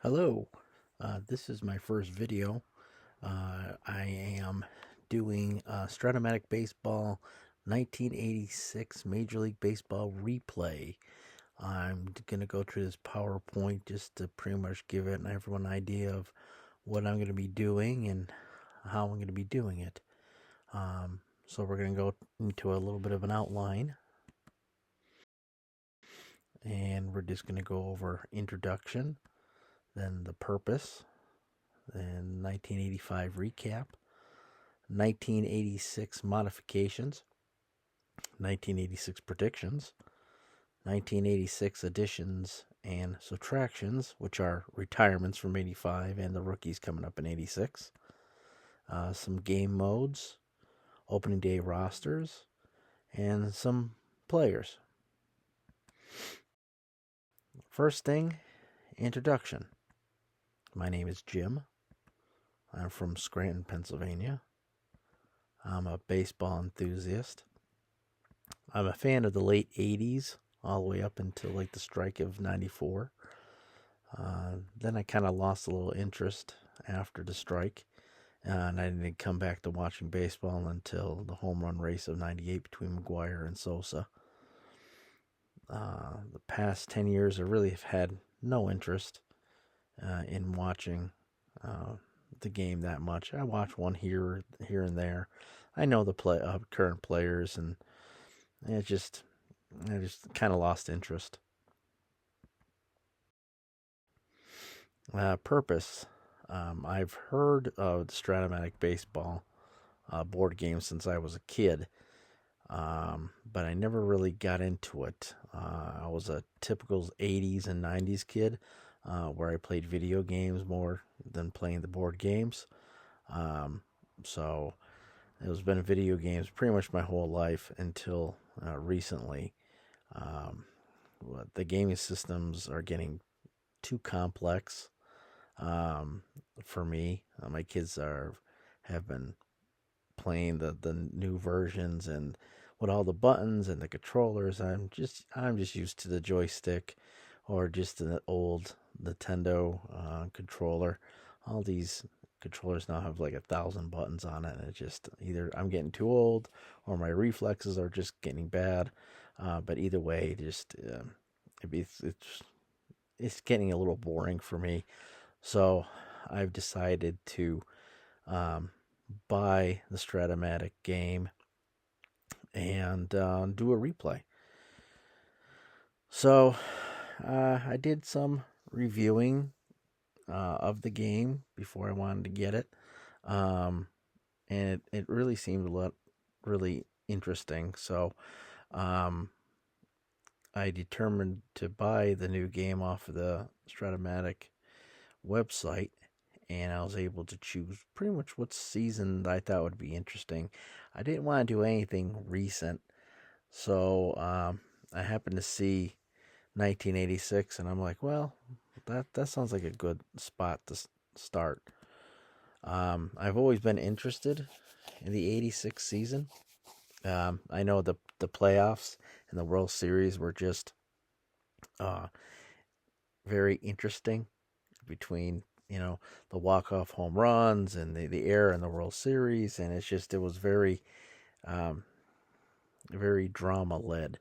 Hello, this is my first video. I am doing Strat-O-Matic Baseball 1986 Major League Baseball replay. I'm going to go through this PowerPoint just to pretty much give everyone an idea of what I'm going to be doing and how I'm going to be doing it. So we're going to go into a little bit of an outline, and we're just going to go over introduction, then the purpose, then 1985 recap, 1986 modifications, 1986 predictions, 1986 additions and subtractions, which are retirements from 85 and the rookies coming up in 86, some game modes, opening day rosters, and some players. First thing, introduction. My name is Jim. I'm from Scranton, Pennsylvania. I'm a baseball enthusiast. I'm a fan of the late 80s, all the way up until like the strike of 94. Then I kind of lost a little interest after the strike, and I didn't come back to watching baseball until the home run race of 98 between McGuire and Sosa. The past 10 years, I really have had no interest in watching the game that much. I watch one here and there. I know the current players, and I just kind of lost interest. Purpose. I've heard of the Strat-O-Matic Baseball board game since I was a kid, but I never really got into it. I was a typical 80s and 90s kid, where I played video games more than playing the board games. So it's been video games pretty much my whole life until recently. The gaming systems are getting too complex for me. My kids have been playing the new versions, and with all the buttons and the controllers, I'm just used to the joystick or just an old Nintendo controller. All these controllers now have like 1,000 buttons on it, and it just either I'm getting too old or my reflexes are just getting bad. But either way, it's getting a little boring for me. So I've decided to buy the Strat-O-Matic game and do a replay. So I did some reviewing of the game before I wanted to get it, and it really seemed really interesting. So I determined to buy the new game off of the Strat-O-Matic website, and I was able to choose pretty much what season I thought would be interesting. I didn't want to do anything recent, so I happened to see 1986, and I'm like, well, that sounds like a good spot to start. I've always been interested in the 86 season. I know the playoffs and the World Series were just very interesting between the walk-off home runs and the air in the World Series, and it was very very drama led.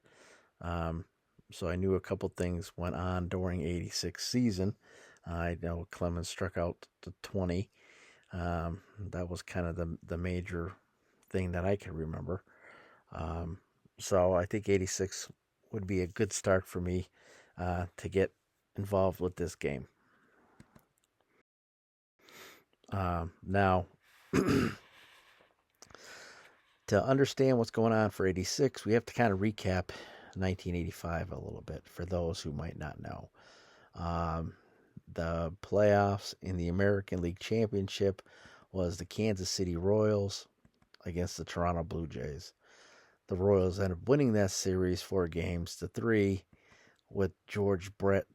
So I knew a couple things went on during '86 season. I know Clemens struck out to 20. That was kind of the major thing that I can remember. So I think '86 would be a good start for me to get involved with this game. Now, to understand what's going on for '86, we have to kind of recap 1985 a little bit for those who might not know. The playoffs in the American League Championship was the Kansas City Royals against the Toronto Blue Jays. The Royals ended up winning that series 4-3, with George Brett,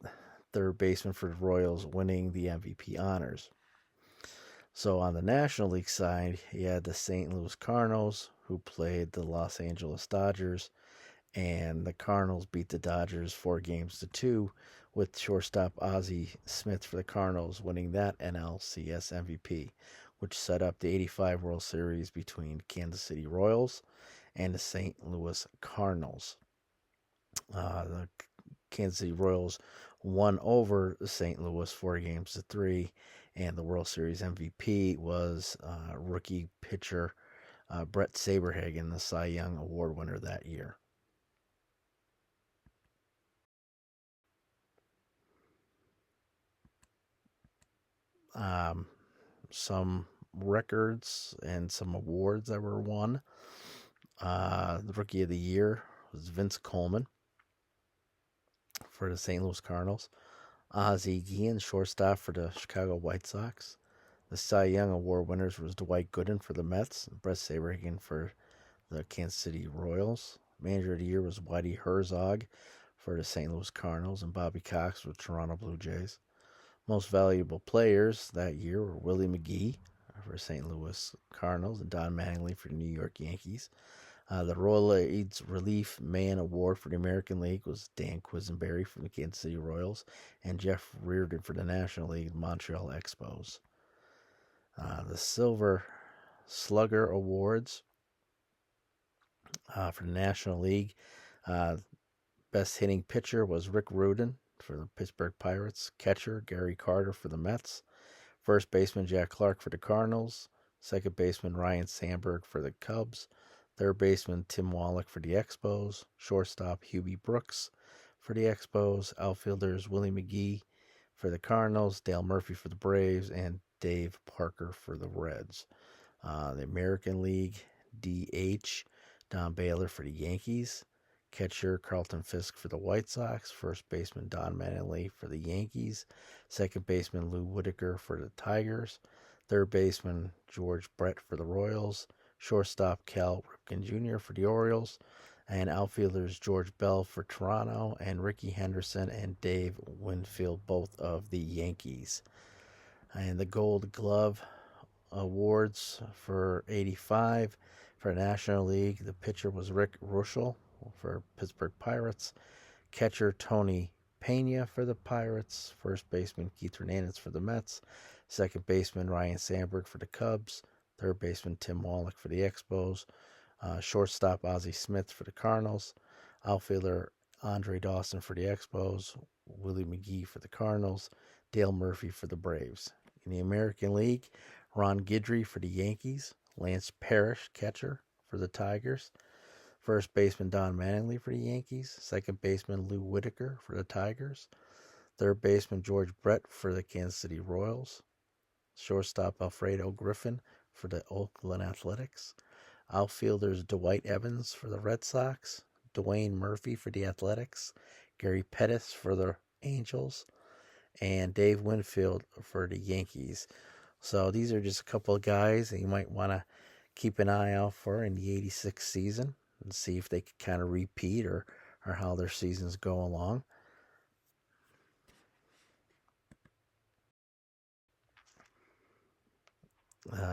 third baseman for the Royals, winning the MVP honors. So on the National League side, you had the St. Louis Cardinals, who played the Los Angeles Dodgers, and the Cardinals beat the Dodgers 4-2, with shortstop Ozzie Smith for the Cardinals winning that NLCS MVP, which set up the '85 World Series between Kansas City Royals and the St. Louis Cardinals. The Kansas City Royals won over the St. Louis 4-3, and the World Series MVP was rookie pitcher Brett Saberhagen, the Cy Young Award winner that year. Um, some records and some awards that were won. The Rookie of the Year was Vince Coleman for the St. Louis Cardinals. Ozzie Guillen, shortstop for the Chicago White Sox. The Cy Young Award winners was Dwight Gooden for the Mets, and Brett Saberhagen for the Kansas City Royals. Manager of the Year was Whitey Herzog for the St. Louis Cardinals, and Bobby Cox for the Toronto Blue Jays. Most valuable players that year were Willie McGee for St. Louis Cardinals and Don Mattingly for the New York Yankees. The Royal AIDS Relief Man Award for the American League was Dan Quisenberry from the Kansas City Royals and Jeff Reardon for the National League Montreal Expos. The Silver Slugger Awards for the National League. Best hitting pitcher was Rick Rudin for the Pittsburgh Pirates. Catcher Gary Carter for the Mets. First baseman Jack Clark for the Cardinals. Second baseman Ryan Sandberg for the Cubs. Third baseman Tim Wallach for the Expos. Shortstop Hubie Brooks for the Expos. Outfielders Willie McGee for the Cardinals. Dale Murphy for the Braves. And Dave Parker for the Reds. The American League DH Don Baylor for the Yankees. Catcher Carlton Fisk for the White Sox. First baseman Don Mattingly for the Yankees. Second baseman Lou Whitaker for the Tigers. Third baseman George Brett for the Royals. Shortstop Cal Ripken Jr. for the Orioles. And outfielders George Bell for Toronto and Ricky Henderson and Dave Winfield, both of the Yankees. And the Gold Glove Awards for '85 for the National League. The pitcher was Rick Ruschel for Pittsburgh Pirates. Catcher Tony Pena for the Pirates. First baseman Keith Hernandez for the Mets. Second baseman Ryan Sandberg for the Cubs. Third baseman Tim Wallach for the Expos. Shortstop Ozzie Smith for the Cardinals. Outfielder Andre Dawson for the Expos. Willie McGee for the Cardinals. Dale Murphy for the Braves. In the American League, Ron Guidry for the Yankees. Lance Parrish, catcher for the Tigers. First baseman Don Mattingly for the Yankees. Second baseman Lou Whitaker for the Tigers. Third baseman George Brett for the Kansas City Royals. Shortstop Alfredo Griffin for the Oakland Athletics. Outfielders Dwight Evans for the Red Sox. Dwayne Murphy for the Athletics. Gary Pettis for the Angels. And Dave Winfield for the Yankees. So these are just a couple of guys that you might want to keep an eye out for in the '86 season and see if they can kind of repeat or how their seasons go along.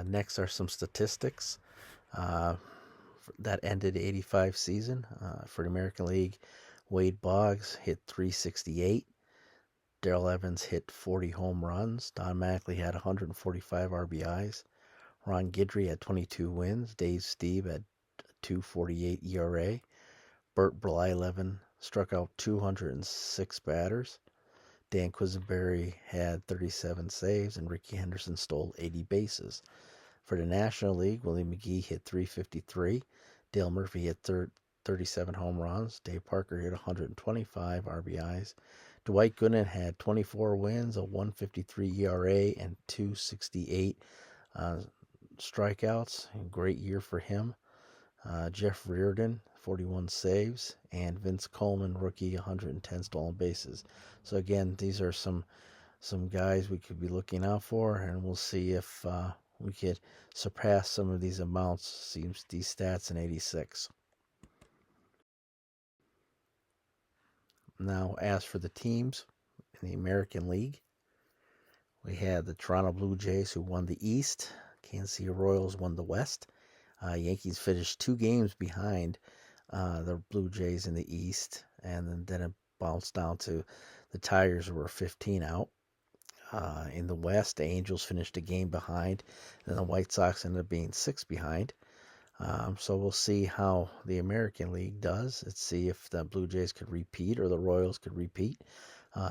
Next are some statistics that ended the '85 season. For the American League, Wade Boggs hit .368. Darrell Evans hit 40 home runs. Don Mattingly had 145 RBIs. Ron Guidry had 22 wins. Dave Stieb had 2.48 ERA. Bert Blyleven struck out 206 batters. Dan Quisenberry had 37 saves, and Ricky Henderson stole 80 bases. For the National League, Willie McGee hit .353. Dale Murphy hit 37 home runs. Dave Parker hit 125 RBIs. Dwight Gooden had 24 wins, a 1.53 ERA, and 2.68 strikeouts. Great year for him. Jeff Reardon, 41 saves, and Vince Coleman, rookie, 110 stolen bases. So again, these are some guys we could be looking out for, and we'll see if we could surpass some of these amounts, these stats in '86. Now, as for the teams in the American League, we had the Toronto Blue Jays who won the East. Kansas City Royals won the West. Yankees finished 2 games behind the Blue Jays in the East, and then bounced down to the Tigers, who were 15 out. In the West, the Angels finished a game behind, and the White Sox ended up being 6 behind. So we'll see how the American League does. Let's see if the Blue Jays could repeat or the Royals could repeat.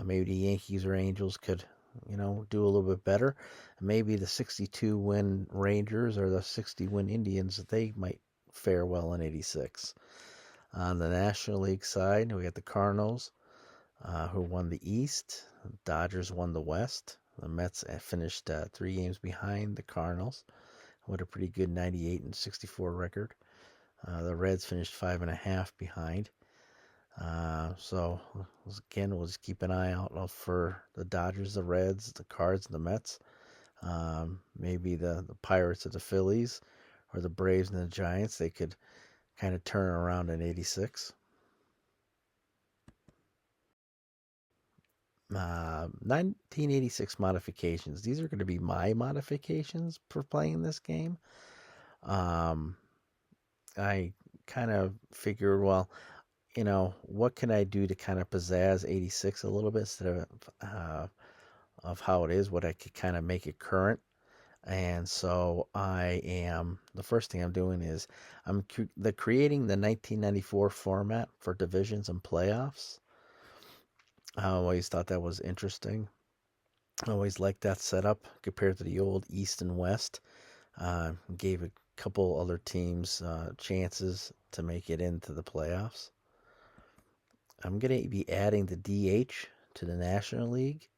Maybe the Yankees or Angels could, do a little bit better. Maybe the 62-win Rangers or the 60-win Indians, they might fare well in 86. On the National League side, we got the Cardinals, who won the East. Dodgers won the West. The Mets finished 3 games behind the Cardinals with a pretty good 98 and 64 record. The Reds finished 5.5 behind. So again, we'll just keep an eye out for the Dodgers, the Reds, the Cards, and the Mets. Maybe the Pirates or the Phillies or the Braves and the Giants, they could kind of turn around in 86. 1986 modifications. These are going to be my modifications for playing this game. I kind of figured, well, what can I do to kind of pizzazz 86 a little bit instead of how it is, what I could kind of make it current. And so the first thing I'm doing is I'm creating the 1994 format for divisions and playoffs. I always thought that was interesting. I always liked that setup compared to the old East and West. Gave a couple other teams chances to make it into the playoffs. I'm going to be adding the DH to the National League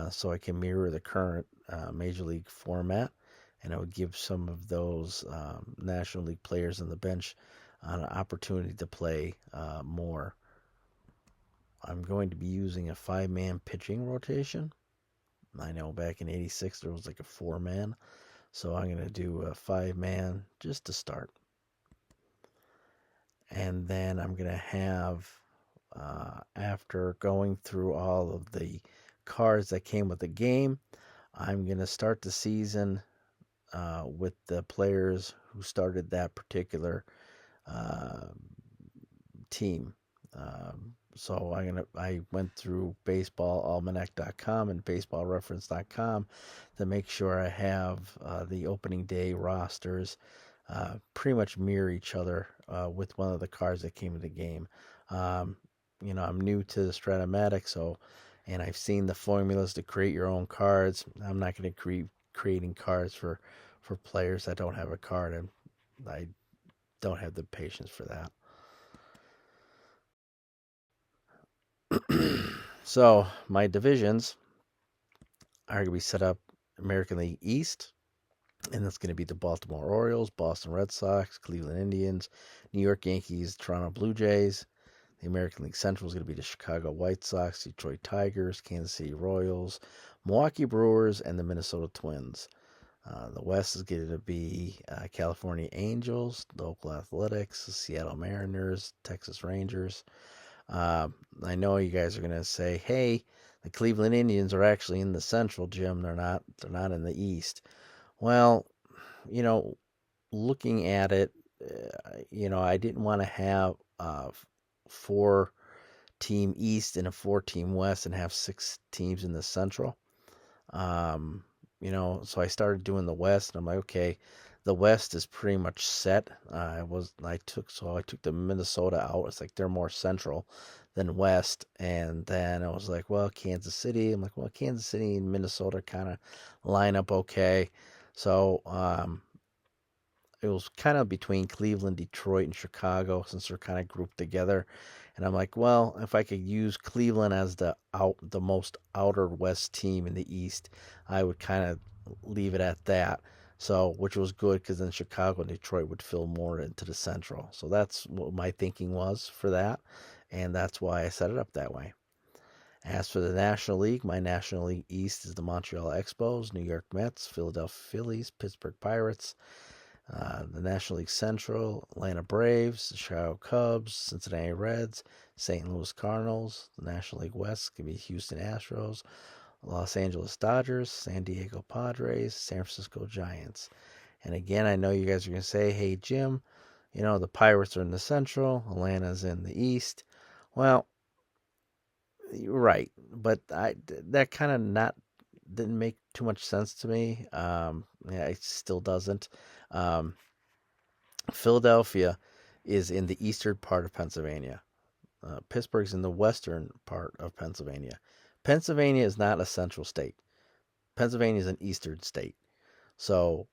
so I can mirror the current Major League format, and I would give some of those National League players on the bench an opportunity to play more. I'm going to be using a 5-man pitching rotation. I know back in 86 there was like a 4-man, so I'm going to do a 5-man just to start. And then I'm going to have, after going through all of the cards that came with the game, I'm going to start the season with the players who started that particular team. So I went through baseballalmanac.com and baseballreference.com to make sure I have the opening day rosters pretty much mirror each other with one of the cards that came in the game. I'm new to the Strat-O-Matic, and I've seen the formulas to create your own cards. I'm not going to creating cards for players that don't have a card, and I don't have the patience for that. So my divisions are going to be set up American League East, and that's going to be the Baltimore Orioles, Boston Red Sox, Cleveland Indians, New York Yankees, Toronto Blue Jays. The American League Central is going to be the Chicago White Sox, Detroit Tigers, Kansas City Royals, Milwaukee Brewers, and the Minnesota Twins. The West is going to be California Angels, the Oakland Athletics, the Seattle Mariners, Texas Rangers. I know you guys are going to say, hey, the Cleveland Indians are actually in the Central, Jim. They're not in the East. Well, looking at it, I didn't want to have 4-team East and a 4-team West and have 6 teams in the Central. So I started doing the West, and I'm like, okay, the West is pretty much set. I took the Minnesota out. It's like they're more Central than West, and then I was like, well, Kansas City. I'm like, well, Kansas City and Minnesota kind of line up okay. So it was kind of between Cleveland, Detroit, and Chicago since they're kind of grouped together. And I'm like, well, if I could use Cleveland as the most outer West team in the East, I would kind of leave it at that. So, which was good because then Chicago and Detroit would fill more into the Central. So that's what my thinking was for that, and that's why I set it up that way. As for the National League, my National League East is the Montreal Expos, New York Mets, Philadelphia Phillies, Pittsburgh Pirates. The National League Central, Atlanta Braves, the Chicago Cubs, Cincinnati Reds, St. Louis Cardinals. The National League West could be Houston Astros, Los Angeles Dodgers, San Diego Padres, San Francisco Giants. And again, I know you guys are going to say, hey, Jim, the Pirates are in the Central, Atlanta's in the East. Well, right, but that kind of not didn't make too much sense to me. Yeah, it still doesn't. Um, Philadelphia is in the eastern part of Pennsylvania. Pittsburgh's in the western part of Pennsylvania. Pennsylvania is not a central state. Pennsylvania is an eastern state. So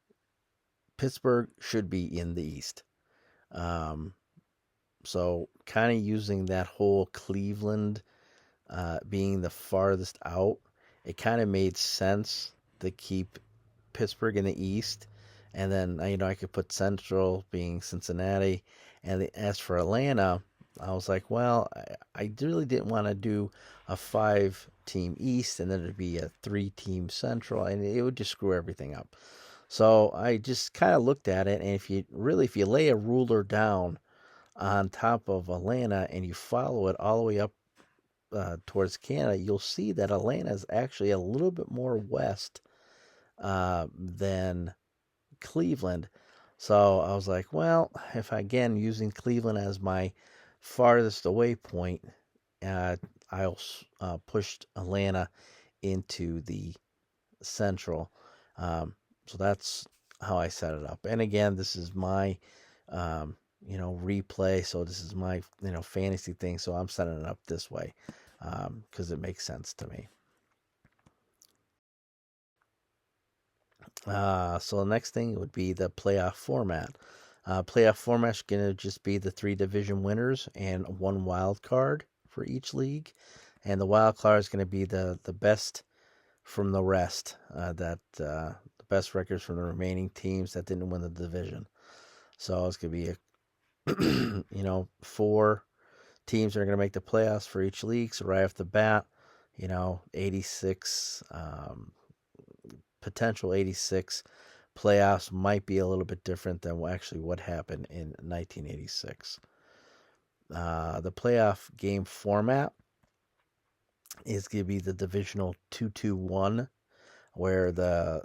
Pittsburgh should be in the east. Um, so kind of using that whole Cleveland being the farthest out, it kind of made sense to keep Pittsburgh in the east, and then I could put Central being Cincinnati, and as for Atlanta, I was like, well, I really didn't want to do a 5-team East, and then it'd be a 3-team Central, and it would just screw everything up. So I just kind of looked at it, and if you lay a ruler down on top of Atlanta and you follow it all the way up towards Canada, you'll see that Atlanta is actually a little bit more west than Cleveland. So I was like, well, if again using Cleveland as my farthest away point, I'll pushed Atlanta into the Central. So that's how I set it up. And again, this is my replay. So this is my fantasy thing. So I'm setting it up this way because it makes sense to me. So the next thing would be the playoff format. Playoff format is going to just be the 3 division winners and 1 wild card for each league. And the wild card is going to be the best from the rest, the best records from the remaining teams that didn't win the division. So it's going to be 4 teams that are going to make the playoffs for each league. So right off the bat, 86 potential 86 playoffs might be a little bit different than actually what happened in 1986. The playoff game format is going to be the divisional 2-2-1, where the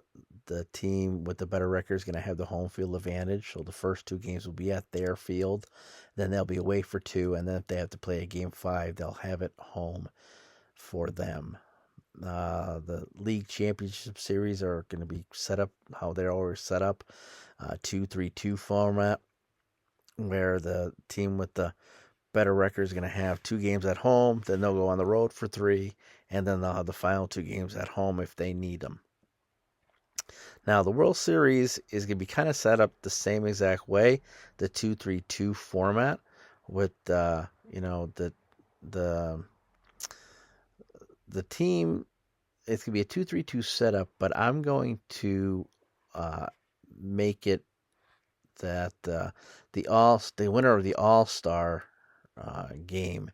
team with the better record is going to have the home field advantage. So the first 2 games will be at their field, then they'll be away for 2, and then if they have to play a game 5, they'll have it home for them. The league championship series are going to be set up how they're always set up, 2-3-2 format, where the team with the better record is going to have 2 games at home, then they'll go on the road for 3, and then they'll have the final 2 games at home if they need them. Now, the World Series is going to be kind of set up the same exact way, the 2-3-2 format, with the team. It's going to be a 2-3-2 setup, but I'm going to make it that the winner of the All-Star game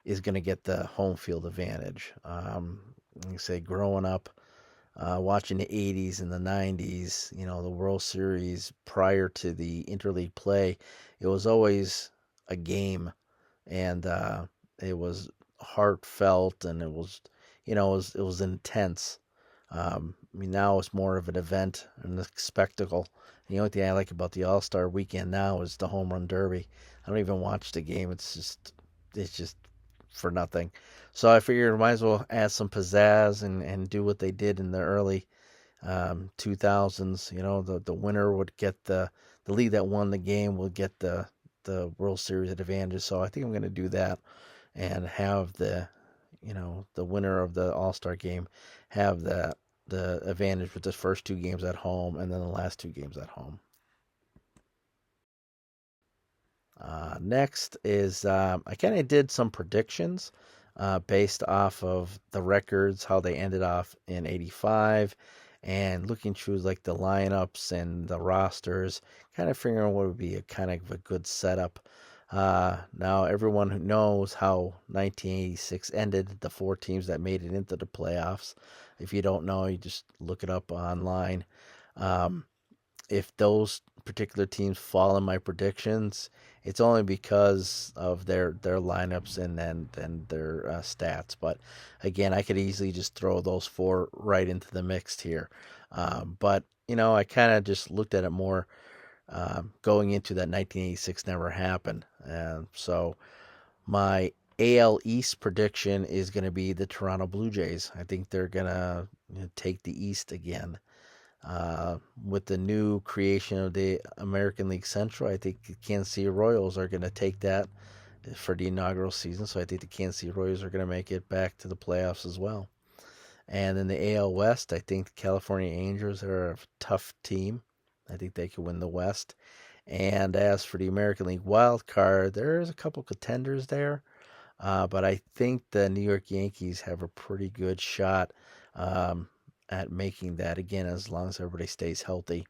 is going to get the home field advantage. Like I say, growing up, watching the 80s and the 90s, the World Series prior to the interleague play, it was always a game, and it was heartfelt, and it was, it was intense. Now it's more of an event and a spectacle. The only thing I like about the All-Star weekend now is the home run derby. I don't even watch the game. It's just for nothing. So I figured I might as well add some pizzazz and do what they did in the early 2000s. The winner would get the league that won the game would get the World Series advantage. So I think I'm going to do that and have the winner of the All-Star game have the advantage with the first 2 games at home and then the last 2 games at home. Next is I kind of did some predictions based off of the records, how they ended off in 85, and looking through like the lineups and the rosters, kind of figuring out what would be a kind of a good setup. Now everyone who knows how 1986 ended, the 4 teams that made it into the playoffs. If you don't know, you just look it up online. If those particular teams fall in my predictions, it's only because of their lineups and then their stats. But again, I could easily just throw those 4 right into the mix here. But I kind of just looked at it more going into that 1986 never happened, and so my AL East prediction is going to be the Toronto Blue Jays. I think they're going to take the East again. With the new creation of the American League Central, I think the Kansas City Royals are going to take that for the inaugural season. So I think the Kansas City Royals are going to make it back to the playoffs as well. And in the AL West, I think the California Angels are a tough team. I think they could win the West. And as for the American League wild card, there's a couple contenders there. But I think the New York Yankees have a pretty good shot um, at making that again as long as everybody stays healthy.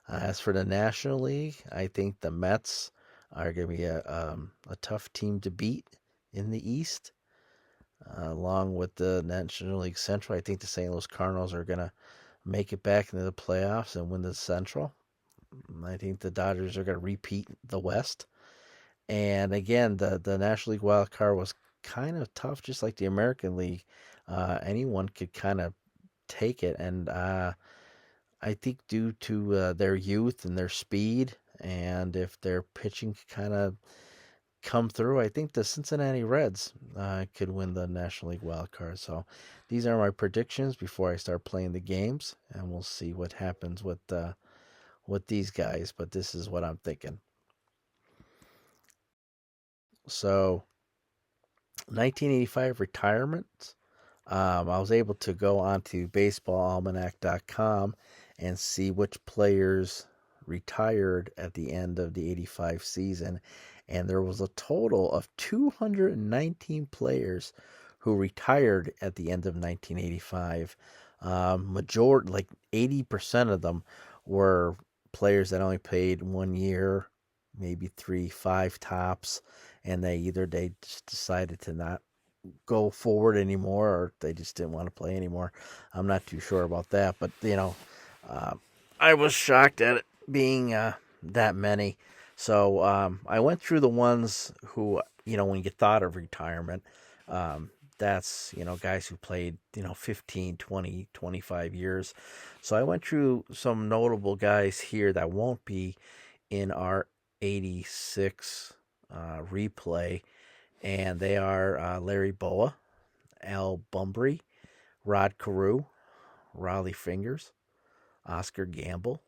As for the National League, I think the Mets are going to be a tough team to beat in the East. Along with the National League Central, I think the St. Louis Cardinals are going to make it back into the playoffs and win the Central. I think the Dodgers are going to repeat the West. And again, the National League wild card was kind of tough, just like the American League. Anyone could kind of take it, and I think due to their youth and their speed, and if their pitching kind of come through, I think the Cincinnati Reds could win the National League wild card. So these are my predictions before I start playing the games, and we'll see what happens with these guys. But this is what I'm thinking. So 1985 retirement. I was able to go onto baseballalmanac.com and see which players retired at the end of the 85 season. And there was a total of 219 players who retired at the end of 1985. Majority, like 80% of them, were players that only played 1 year, maybe 3, 5 tops, and they just decided to not go forward anymore, or they just didn't want to play anymore. I'm not too sure about that, but uh, I was shocked at it being that many. So I went through the ones who, when you thought of retirement, that's, guys who played, 15, 20, 25 years. So I went through some notable guys here that won't be in our 86 replay, and they are Larry Boa, Al Bumbry, Rod Carew, Raleigh Fingers, Oscar Gamble,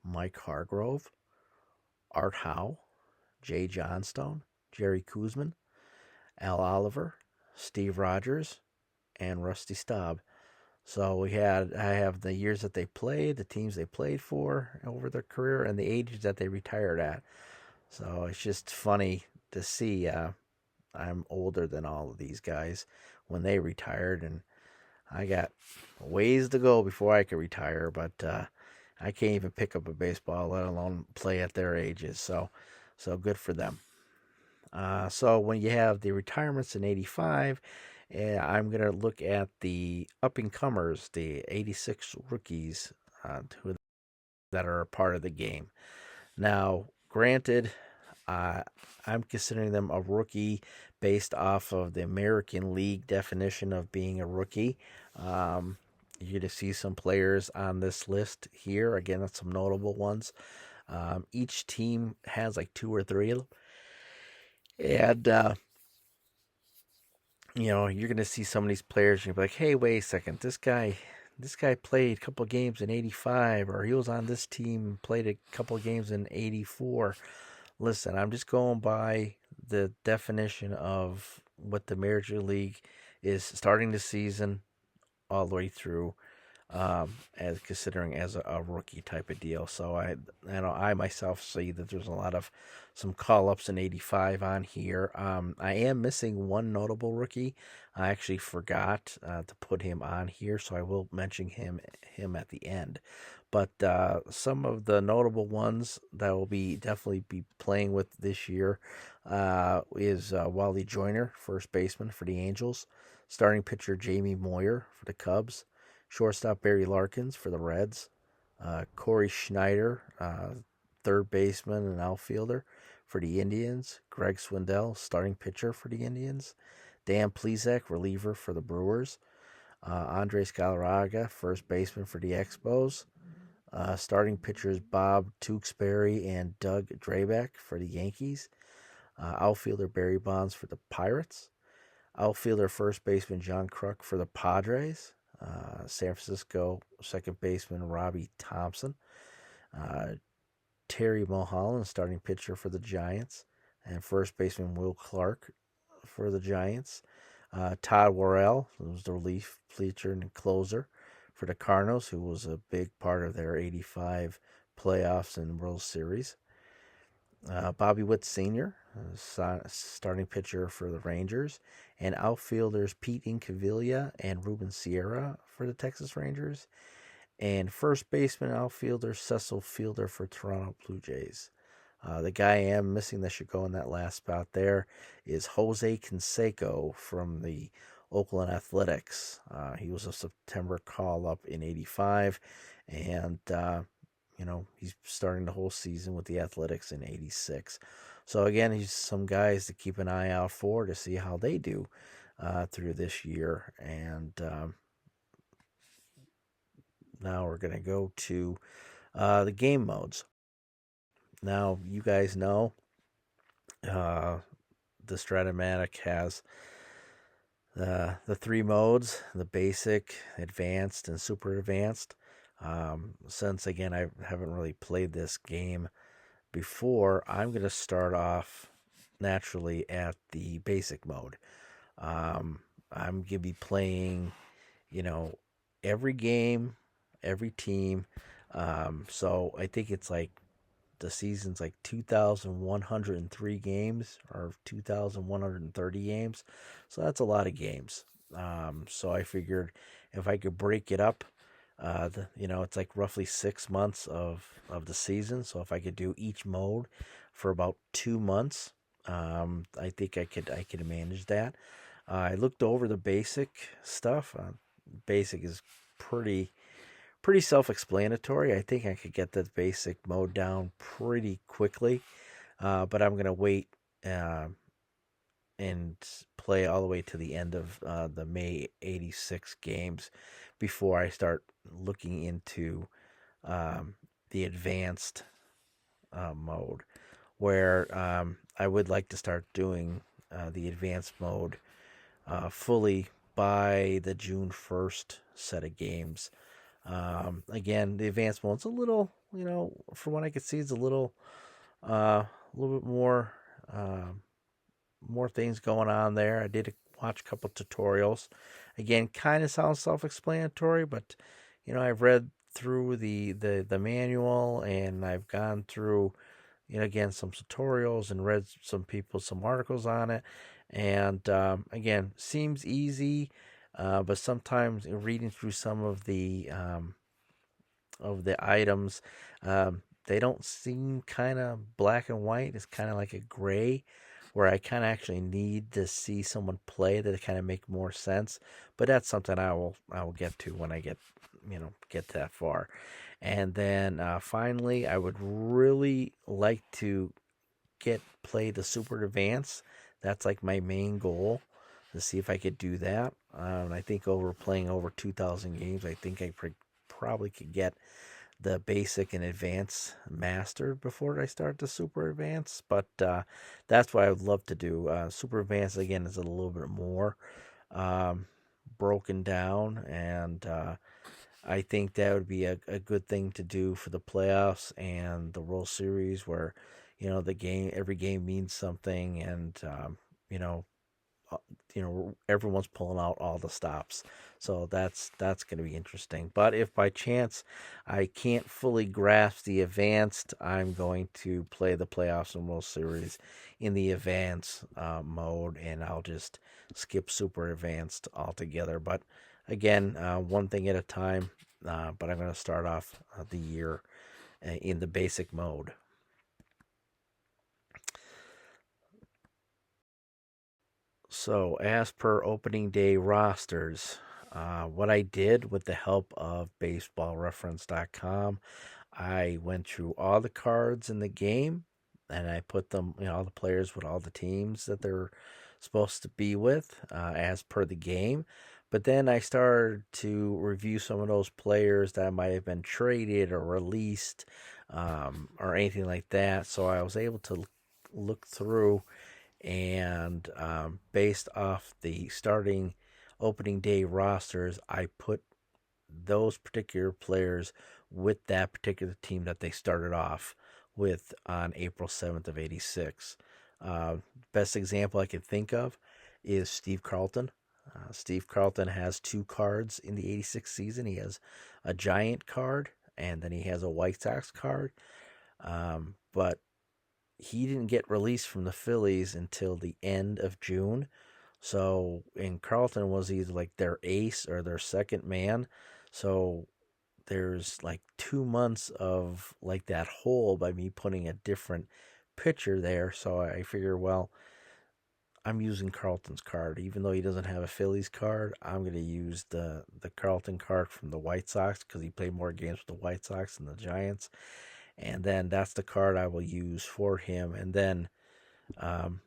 Mike Hargrove, Art Howe, Jay Johnstone, Jerry Kuzman, Al Oliver, Steve Rogers, and Rusty Staub. So I have the years that they played, the teams they played for over their career, and the ages that they retired at. So it's just funny to see. I'm older than all of these guys when they retired, and I got ways to go before I could retire, but I can't even pick up a baseball, let alone play at their ages. So good for them. So when you have the retirements in 85, I'm going to look at the up-and-comers, the 86 rookies that are a part of the game. Now, granted, I'm considering them a rookie based off of the American League definition of being a rookie. You're going to see some players on this list here. Again, that's some notable ones. Each team has like 2 or 3 of them. And, you're going to see some of these players, and you're like, hey, wait a second, this guy played a couple of games in 85, or he was on this team, played a couple of games in 84. Listen, I'm just going by the definition of what the Major League is starting the season all the way through, as considering as a rookie type of deal. So I myself see that there's a lot of some call ups in 85 on here. I am missing one notable rookie. I actually forgot to put him on here, so I will mention him at the end. But some of the notable ones that will definitely be playing with this year is Wally Joyner, first baseman for the Angels, starting pitcher Jamie Moyer for the Cubs, shortstop Barry Larkins for the Reds, Corey Schneider, third baseman and outfielder for the Indians, Greg Swindell, starting pitcher for the Indians, Dan Plesac, reliever for the Brewers, Andres Galarraga, first baseman for the Expos. Starting pitchers Bob Tewksbury and Doug Drabeck for the Yankees. Outfielder Barry Bonds for the Pirates. Outfielder first baseman John Kruk for the Padres. San Francisco second baseman Robbie Thompson. Uh, Terry Mulholland, starting pitcher for the Giants. And first baseman Will Clark for the Giants. Todd Worrell, who was the relief pitcher and closer for the Cardinals, who was a big part of their 85 playoffs and World Series. Bobby Witt Sr., starting pitcher for the Rangers, and outfielders Pete Incaviglia and Ruben Sierra for the Texas Rangers, and first baseman outfielder Cecil Fielder for Toronto Blue Jays. The guy I am missing that should go in that last spot there is Jose Canseco from the Oakland Athletics. He was a September call-up in 85, and he's starting the whole season with the Athletics in 86. So again, he's some guys to keep an eye out for to see how they do through this year. And now we're going to go to the game modes. Now, you guys know the Strat-O-Matic has the three modes: the basic, advanced, and super advanced. Since, again, I haven't really played this game before, I'm going to start off naturally at the basic mode. I'm going to be playing, every game, every team. So I think it's like the season's like 2,103 games or 2,130 games. So that's a lot of games. So I figured if I could break it up, it's like roughly 6 months of the season. So if I could do each mode for about 2 months, I think I could manage that. I looked over the basic stuff. Basic is pretty self-explanatory. I think I could get the basic mode down pretty quickly, but I'm gonna wait and play all the way to the end of the May 86 games before I start looking into the advanced mode, where I would like to start doing the advanced mode fully by the June 1st set of games. Again, the advanced mode's a little, from what I could see, it's a little bit more things going on there. I did watch a couple tutorials. Again, kind of sounds self-explanatory, but I've read through the manual, and I've gone through again some tutorials and read some articles on it, and again, seems easy, but sometimes reading through some of the items, they don't seem kind of black and white. It's kind of like a gray, where I kind of actually need to see someone play to kind of make more sense. But that's something I will get to when I get that far. And then finally, I would really like to play the super advanced. That's like my main goal, to see if I could do that. I think playing over 2,000 games, I think I probably could get the basic and advanced mastered before I start the super advanced. But that's what I would love to do. Super advanced, again, is a little bit more broken down, and I think that would be a good thing to do for the playoffs and the World Series, where every game means something, and everyone's pulling out all the stops. So that's going to be interesting. But if by chance I can't fully grasp the advanced, I'm going to play the playoffs and World Series in the advanced mode, and I'll just skip super advanced altogether. But again, one thing at a time. But I'm going to start off the year in the basic mode. So, as per opening day rosters, what I did with the help of baseballreference.com, I went through all the cards in the game, and I put them, all the players with all the teams that they're supposed to be with as per the game. But then I started to review some of those players that might have been traded or released or anything like that. So I was able to look through and based off the starting opening day rosters, I put those particular players with that particular team that they started off with on April 7th of 86. Uh, Best example I can think of is Steve Carlton. Steve Carlton has two cards in the 86 season. He has a Giant card and then he has a White Sox card. But he didn't get released from the Phillies until the end of June. So, and Carlton was either like their ace or their second man. So there's like 2 months of like that hole by me putting a different pitcher there. So I figure, well, I'm using Carlton's card, even though he doesn't have a Phillies card. I'm going to use the Carlton card from the White Sox because he played more games with the White Sox than the Giants, and then that's the card I will use for him. And then, um,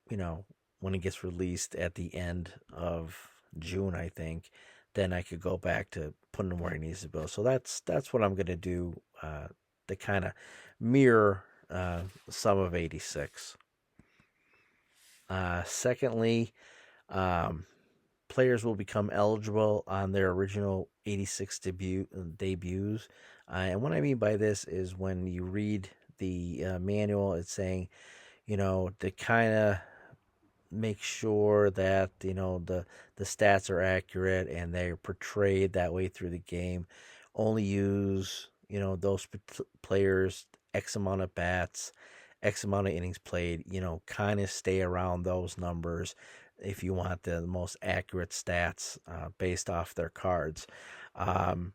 you know, when it gets released at the end of June, I think, then I could go back to putting him where he needs to go. So that's what I'm gonna do to kind of mirror some of '86. Secondly, um, players will become eligible on their original '86 debuts. And what I mean by this is when you read the manual, it's saying, to kind of make sure that the stats are accurate and they're portrayed that way through the game. Only use those players X amount of bats, X amount of innings played. Kind of stay around those numbers if you want the most accurate stats based off their cards. Um,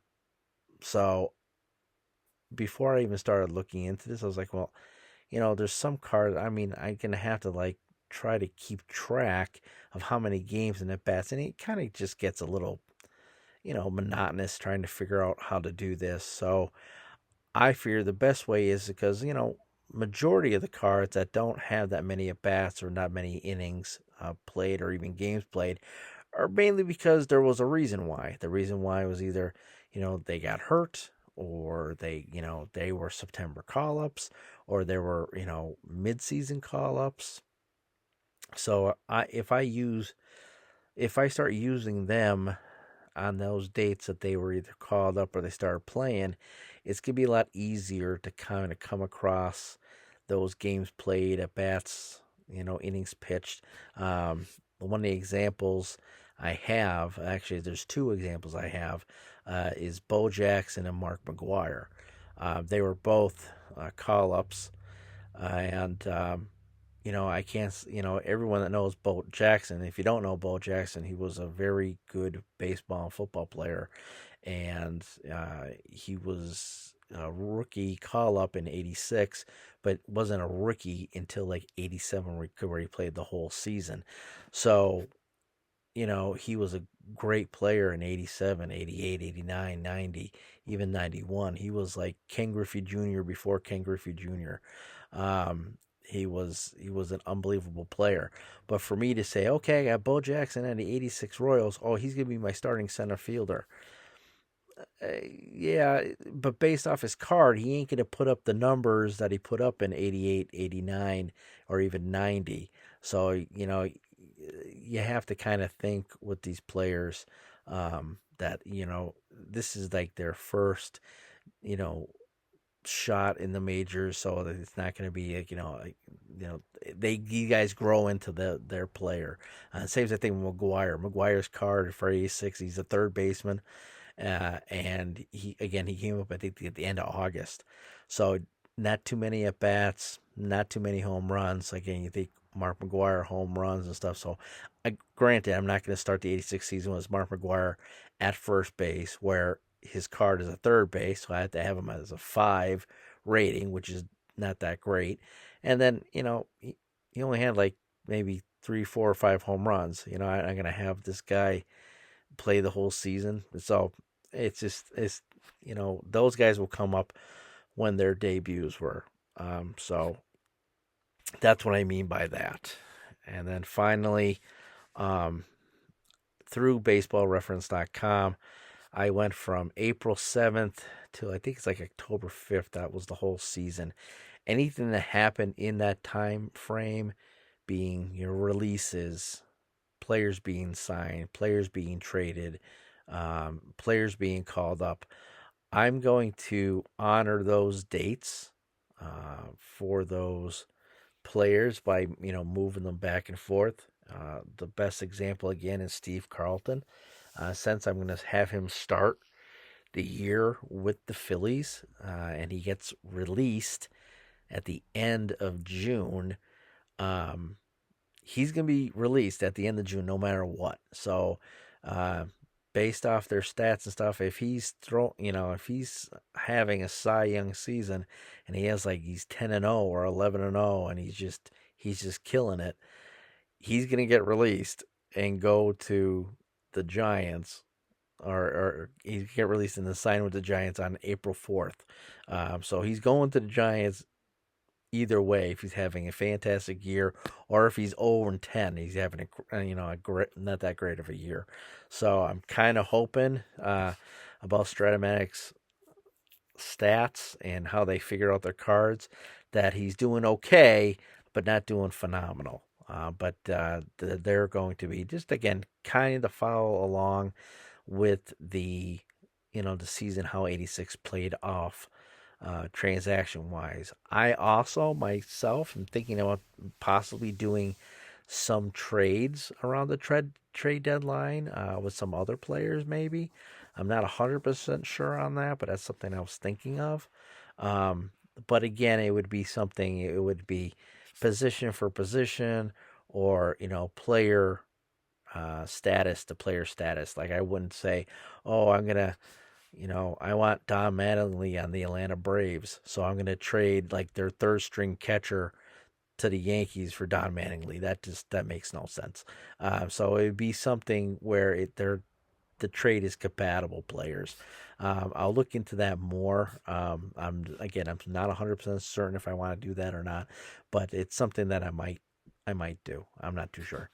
so before I even started looking into this, I was like, well, there's some cards. I mean, I'm gonna have to like try to keep track of how many games and at bats, and it kind of just gets a little, monotonous trying to figure out how to do this. So I fear the best way is because majority of the cards that don't have that many at bats or not many innings played or even games played are mainly because there was a reason why. The reason why was either they got hurt or they were September call-ups or there were mid-season call-ups. So if I start using them on those dates that they were either called up or they started playing, it's gonna be a lot easier to kind of come across those games played, at bats, innings pitched. One of the examples I have, actually, there's two examples I have, is Bo Jackson and Mark McGwire. They were both call ups, and I can't, everyone that knows Bo Jackson, if you don't know Bo Jackson, he was a very good baseball and football player. And he was a rookie call up in '86, but wasn't a rookie until like '87, where he played the whole season. So, he was a great player in '87, '88, '89, '90, even '91. He was like Ken Griffey Jr. before Ken Griffey Jr. He was an unbelievable player. But for me to say, okay, I got Bo Jackson and the '86 Royals, oh, he's gonna be my starting center fielder. Yeah, but based off his card, he ain't gonna put up the numbers that he put up in '88, '89, or even '90. So you have to kind of think with these players that this is like their first you know shot in the majors, so that it's not going to be like, you guys grow into their player. Same as I think with McGwire. McGwire's card for '86, he's a third baseman, and he came up I think at the end of August, so not too many at bats, not too many home runs. Again, you think Mark McGwire home runs and stuff. So, granted, I'm not going to start the '86 season with Mark McGwire at first base, where his card is a third base, so I have to have him as a 5 rating, which is not that great. And then he only had like maybe 3, 4, or 5 home runs. I'm going to have this guy play the whole season, so it's those guys will come up when their debuts were. So that's what I mean by that. And then finally, um, through baseballreference.com, I went from April 7th to I think it's like October 5th. That was the whole season. Anything that happened in that time frame being releases, players being signed, players being traded, players being called up. I'm going to honor those dates for those players by moving them back and forth. The best example again is Steve Carlton. Since I'm going to have him start the year with the Phillies, and he gets released at the end of June. Um, he's going to be released at the end of June, no matter what. So, uh, based off their stats and stuff, if if he's having a Cy Young season, and he's 10-0 or 11-0, and he's just killing it, he's going to get released and go to the Giants. Or he get released and then sign with the Giants on April 4th. So he's going to the Giants either way, if he's having a fantastic year or if he's 0-10, he's having a great, not that great of a year. So I'm kind of hoping about Strat-O-Matic's stats and how they figure out their cards that he's doing okay, but not doing phenomenal. But they're going to be just again kind of follow along with the season how 86 played off transaction wise. I also myself am thinking about possibly doing some trades around the trade deadline with some other players maybe. I'm not 100% sure on that, but that's something I was thinking of. Um, but again, it would be position for position or, player status to player status. Like I wouldn't say, oh, I want Don Mattingly on the Atlanta Braves, so I'm gonna trade like their third string catcher to the Yankees for Don Mattingly. That makes no sense. So it would be something where the trade is compatible players. I'll look into that more. I'm not 100% certain if I want to do that or not, but it's something that I might do. I'm not too sure.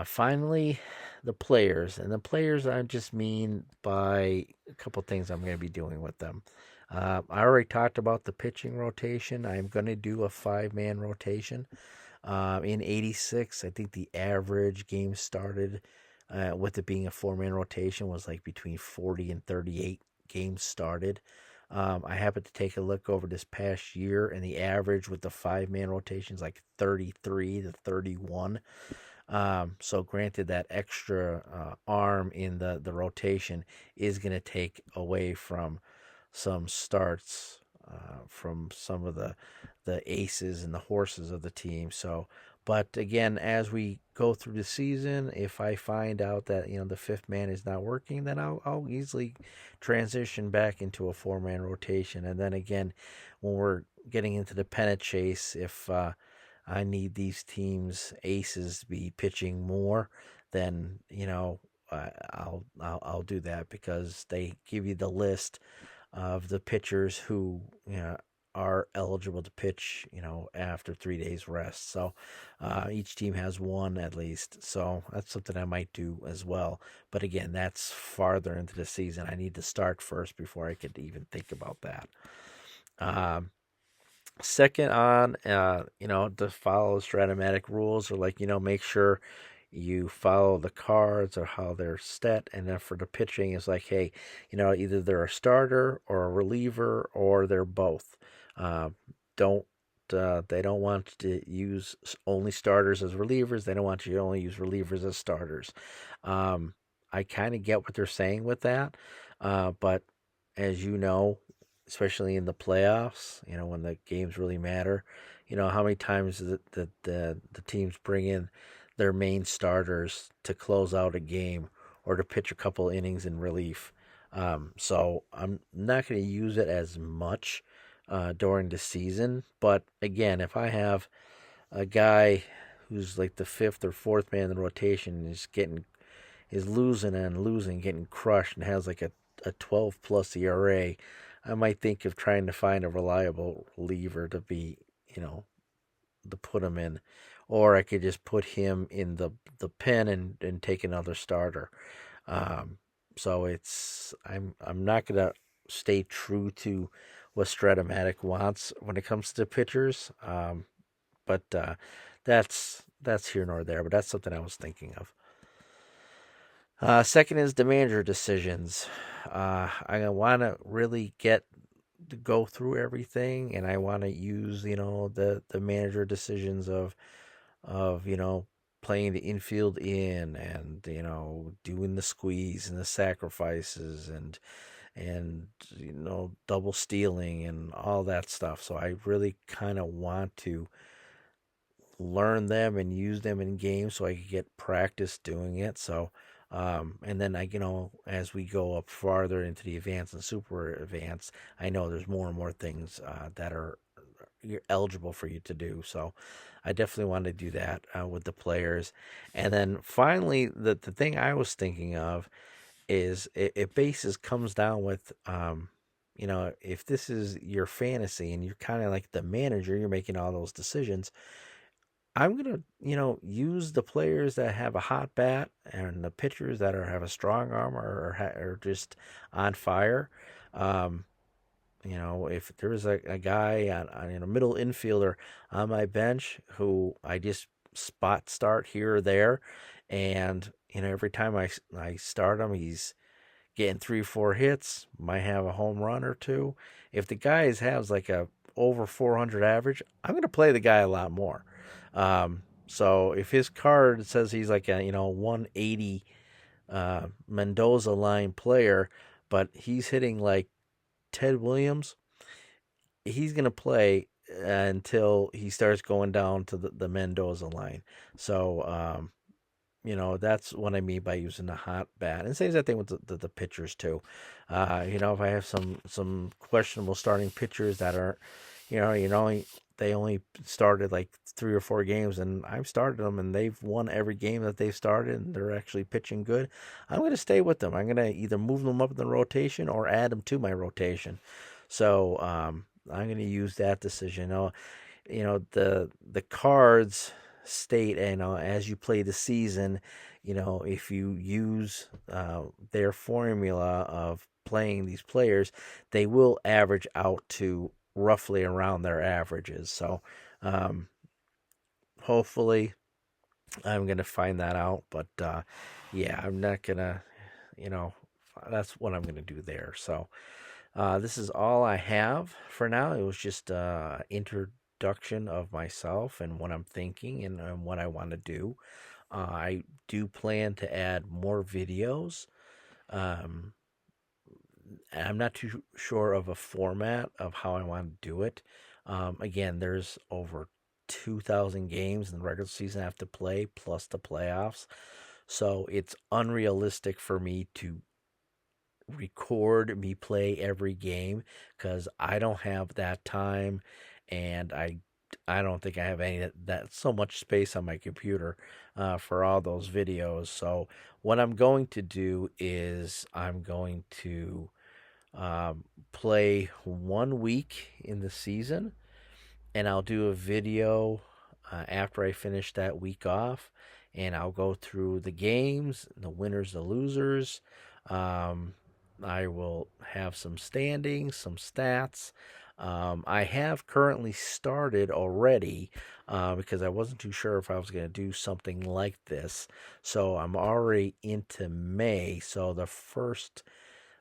Finally, the players. And the players I just mean by a couple things I'm going to be doing with them. I already talked about the pitching rotation. I'm going to do a 5-man rotation. In 86, I think the average game started, with it being a 4-man rotation, was like between 40 and 38 games started. I happened to take a look over this past year, and the average with the 5-man rotation is like 33 to 31. So granted, that extra arm in the rotation is going to take away from some starts from some of the aces and the horses of the team. So, but again, as we go through the season, if I find out that the 5th man is not working, then I'll easily transition back into a 4-man rotation. And then again, when we're getting into the pennant chase, if I need these teams' aces to be pitching more, then I'll do that because they give you the list of the pitchers who are eligible to pitch after 3 days rest. So each team has one at least. So that's something I might do as well. But again, that's farther into the season. I need to start first before I could even think about that. Second on, to follow Strat-O-Matic rules, or make sure you follow the cards or how they're set. And then for the pitching, it's like, hey, either they're a starter or a reliever or they're both. Don't They don't want to use only starters as relievers. They don't want you to only use relievers as starters. I kind of get what they're saying with that, but as you know, especially in the playoffs, when the games really matter, how many times the teams bring in their main starters to close out a game or to pitch a couple innings in relief. So I'm not going to use it as much during the season. But again, if I have a guy who's like the 5th or 4th man in the rotation is losing and losing, getting crushed, and has like a 12 plus ERA, I might think of trying to find a reliable reliever to be, to put him in. Or I could just put him in the pen and take another starter. So I'm not gonna stay true to what Strat-O-Matic wants when it comes to pitchers. But that's here nor there. But that's something I was thinking of. Second is the manager decisions. I want to really get to go through everything, and I want to use the manager decisions of playing the infield in, and doing the squeeze and the sacrifices, and double stealing and all that stuff. So I really kind of want to learn them and use them in games so I could get practice doing it. So, and then as we go up farther into the advanced and super advanced, I know there's more and more things that are you're eligible for you to do. So, I definitely want to do that with the players. And then finally, the thing I was thinking of is it bases comes down with if this is your fantasy and you're kind of like the manager, you're making all those decisions. I'm gonna, use the players that have a hot bat and the pitchers that have a strong arm or just on fire. Um, if there's a guy on a middle infielder on my bench who I just spot start here or there, and every time I start him, he's getting 3 or 4 hits, might have a home run or two. If the guy has like a over 400 average, I'm going to play the guy a lot more. So if his card says he's like a 180 Mendoza line player, but he's hitting like Ted Williams, he's going to play until he starts going down to the Mendoza line. So that's what I mean by using the hot bat. And same that thing with the pitchers too. If I have some questionable starting pitchers that are, they only started like 3 or 4 games, and I've started them, and they've won every game that they've started, and they're actually pitching good. I'm going to stay with them. I'm going to either move them up in the rotation or add them to my rotation. So I'm going to use that decision. The cards state, as you play the season, if you use their formula of playing these players, they will average out to roughly around their averages. So hopefully I'm going to find that out. But yeah, I'm not going to, that's what I'm going to do there. So this is all I have for now. It was just introduction of myself and what I'm thinking and what I want to do. I do plan to add more videos. Um, I'm not too sure of a format of how I want to do it. Again, there's over 2,000 games in the regular season I have to play, plus the playoffs. So it's unrealistic for me to record me play every game because I don't have that time, and I don't think I have any that so much space on my computer for all those videos. So what I'm going to do is I'm going to play 1 week in the season, and I'll do a video after I finish that week off, and I'll go through the games, the winners, the losers. Um, I will have some standings, some stats. I have currently started already because I wasn't too sure if I was going to do something like this. So I'm already into May. So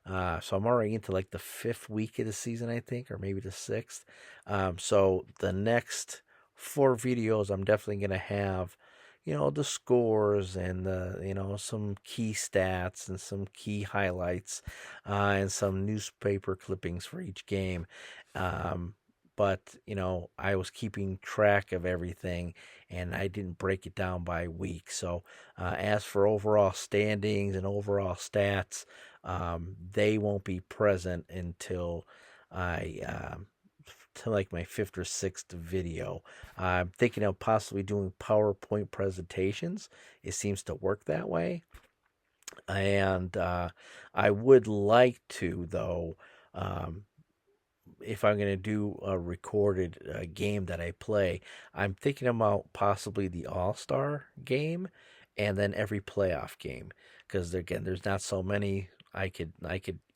I'm already into like the 5th week of the season, I think, or maybe the 6th. So the next 4 videos, I'm definitely going to have, the scores and some key stats and some key highlights, and some newspaper clippings for each game. But I was keeping track of everything, and I didn't break it down by week. So as for overall standings and overall stats, they won't be present until I to like my 5th or 6th video. I'm thinking of possibly doing PowerPoint presentations. It seems to work that way. And I would like to, though, if I'm going to do a recorded game that I play, I'm thinking about possibly the All-Star game and then every playoff game. Because, again, there's not so many I could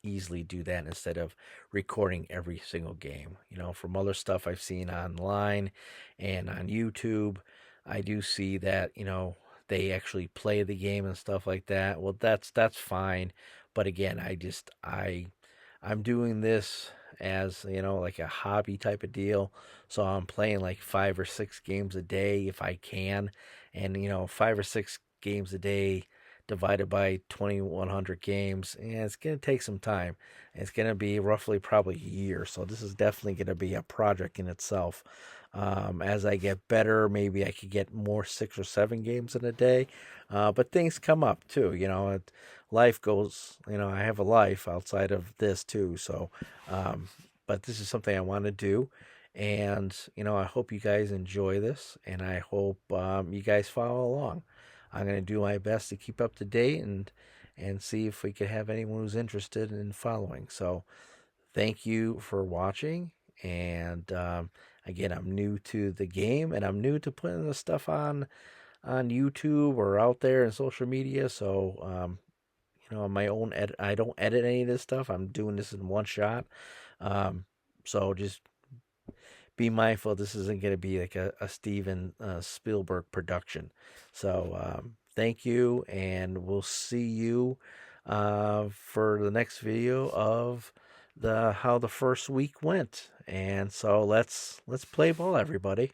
easily do that instead of recording every single game. From other stuff I've seen online and on YouTube, I do see that, they actually play the game and stuff like that. Well, that's fine. But again, I'm doing this as, like a hobby type of deal. So I'm playing like 5 or 6 games a day if I can. And, 5 or 6 games a day divided by 2,100 games, and it's going to take some time. It's going to be roughly probably a year. So this is definitely going to be a project in itself. As I get better, maybe I could get more 6 or 7 games in a day. But things come up too. Life goes, I have a life outside of this too. So, but this is something I want to do. And, I hope you guys enjoy this, and I hope you guys follow along. I'm going to do my best to keep up to date and see if we could have anyone who's interested in following. So, thank you for watching. And again, I'm new to the game, and I'm new to putting this stuff on YouTube or out there in social media. So, on my own I don't edit any of this stuff. I'm doing this in one shot. So just be mindful this isn't going to be like a Steven Spielberg production. So thank you, and we'll see you for the next video of how the first week went. And so let's play ball, everybody.